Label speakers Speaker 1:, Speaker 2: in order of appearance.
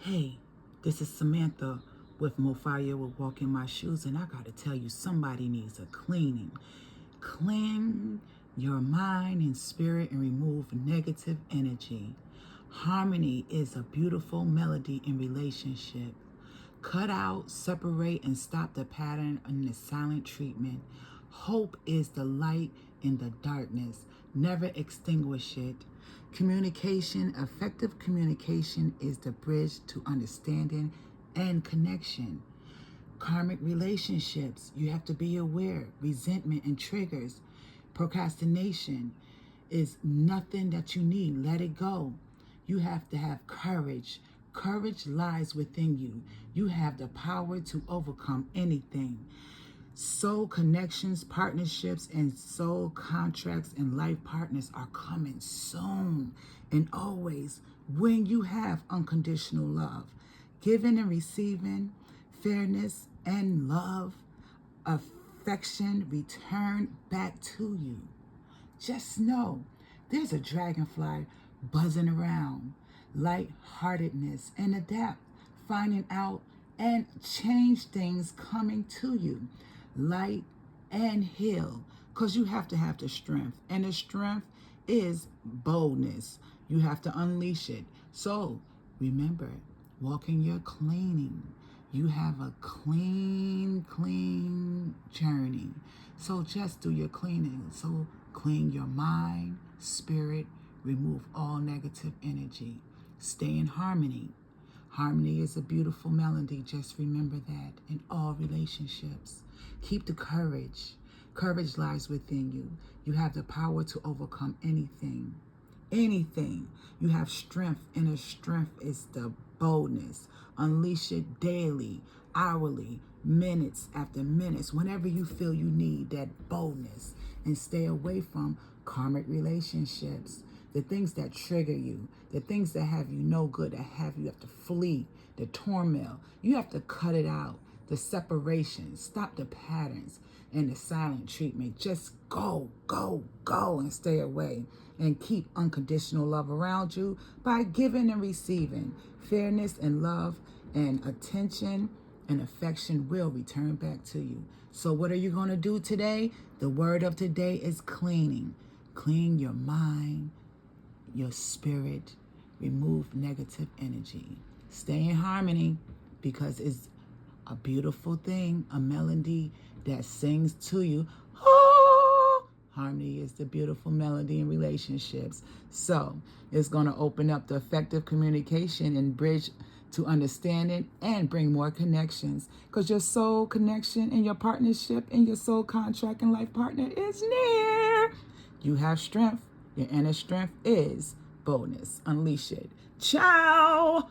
Speaker 1: Hey, this is Samantha with Mofire with Walk in My Shoes, and I gotta tell you, somebody needs a cleaning. Clean your mind and spirit and remove negative energy. Harmony is a beautiful melody in relationship. Cut out, separate, and stop the pattern in the silent treatment. Hope is the light in the darkness. Never extinguish it. Communication, effective communication is the bridge to understanding and connection. Karmic relationships, you have to be aware. Resentment and triggers. Procrastination is nothing that you need. Let it go. You have to have courage. Courage lies within you. You have the power to overcome anything. Soul connections, partnerships, and soul contracts and life partners are coming soon and always when you have unconditional love. Giving and receiving, fairness and love, affection return back to you. Just know there's a dragonfly buzzing around, light-heartedness and adapt, finding out and change things coming to you. Light and heal, because you have to have the strength, and the strength is boldness. You have to unleash it. So remember, walking your cleaning. You have a clean journey. So just do your cleaning. So clean your mind, spirit, remove all negative energy. Stay in harmony. Harmony is a beautiful melody. Just remember that in all relationships. Keep the courage. Courage lies within you. You have the power to overcome anything. Anything. You have strength, and the strength is the boldness. Unleash it daily, hourly, minutes after minutes, whenever you feel you need that boldness. And stay away from karmic relationships, the things that trigger you, the things that have you no good, that have to flee, the turmoil. You have to cut it out, the separation, stop the patterns and the silent treatment. Just go, and stay away. And keep unconditional love around you by giving and receiving. Fairness and love and attention and affection will return back to you. So what are you going to do today? The word of today is cleaning. Clean your mind, your spirit, remove negative energy. Stay in harmony, because it's a beautiful thing, a melody that sings to you. Harmony is the beautiful melody in relationships. So it's going to open up the effective communication and bridge to understanding and bring more connections, because your soul connection and your partnership and your soul contract and life partner is near. You have strength. Your inner strength is boldness. Unleash it. Ciao.